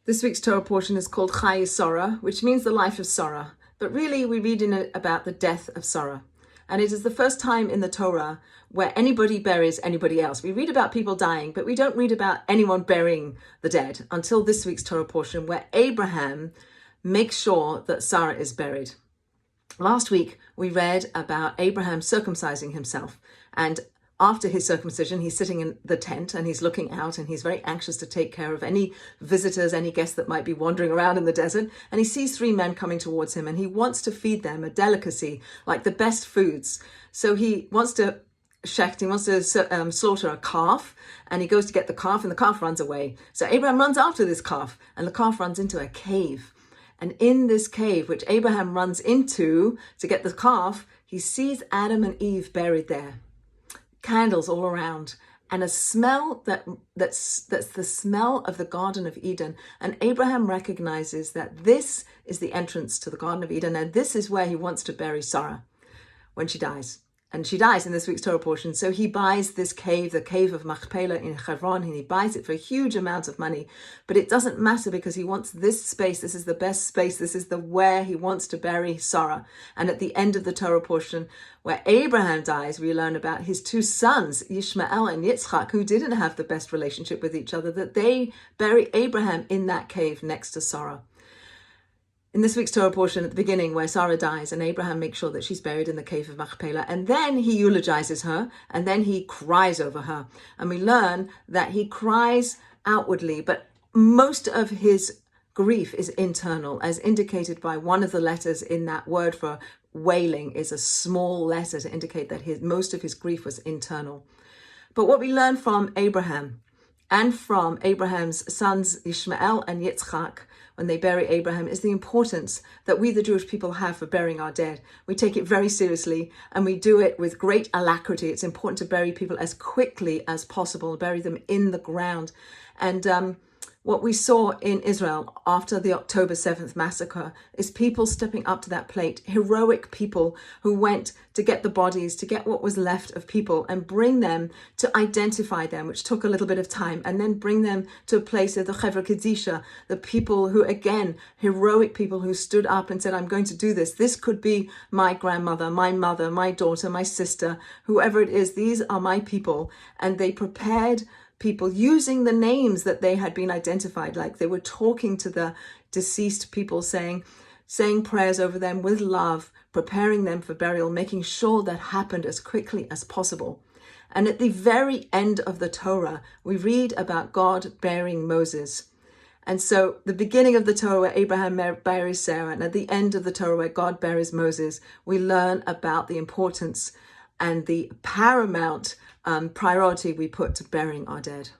This week's Torah portion is called Chaya, which means the life of Sarah. But really, we read in it about the death of Sarah. And it is the first time in the Torah where anybody buries anybody else. We read about people dying, but we don't read about anyone burying the dead until this week's Torah portion, where Abraham makes sure that Sarah is buried. Last week, we read about Abraham circumcising himself. And after his circumcision, he's sitting in the tent and he's looking out and he's very anxious to take care of any visitors, any guests that might be wandering around in the desert. And he sees three men coming towards him and he wants to feed them a delicacy, like the best foods. So he wants to slaughter a calf, and he goes to get the calf and the calf runs away. So Abraham runs after this calf and the calf runs into a cave. And in this cave, which Abraham runs into to get the calf, he sees Adam and Eve buried there. Candles all around, and a smell that's the smell of the Garden of Eden. And Abraham recognizes that this is the entrance to the Garden of Eden, and this is where he wants to bury Sarah when she dies. And she dies in this week's Torah portion. So he buys this cave, the cave of Machpelah in Hebron, and he buys it for a huge amount of money. But it doesn't matter because he wants this space. This is the best space. This is the where he wants to bury Sarah. And at the end of the Torah portion, where Abraham dies, we learn about his two sons, Ishmael and Yitzchak, who didn't have the best relationship with each other, that they bury Abraham in that cave next to Sarah. In this week's Torah portion at the beginning, where Sarah dies and Abraham makes sure that she's buried in the cave of Machpelah, and then he eulogizes her and then he cries over her. And we learn that he cries outwardly, but most of his grief is internal, as indicated by one of the letters in that word for wailing is a small letter to indicate that most of his grief was internal. But what we learn from Abraham and from Abraham's sons Ishmael and Yitzchak when they bury Abraham is the importance that we, the Jewish people, have for burying our dead. We take it very seriously and we do it with great alacrity. It's important to bury people as quickly as possible, bury them in the ground. And what we saw in Israel after the October 7th massacre is people stepping up to that plate, heroic people who went to get the bodies, to get what was left of people and bring them, to identify them, which took a little bit of time, and then bring them to a place of the Chevra Kedisha, the people who, again, heroic people who stood up and said, I'm going to do this. This could be my grandmother, my mother, my daughter, my sister, whoever it is. These are my people. And they prepared people using the names that they had been identified, like they were talking to the deceased people, saying prayers over them with love, preparing them for burial, making sure that happened as quickly as possible. And at the very end of the Torah, we read about God burying Moses. And so the beginning of the Torah where Abraham buries Sarah, and at the end of the Torah where God buries Moses, we learn about the importance and the paramount priority we put to burying our dead.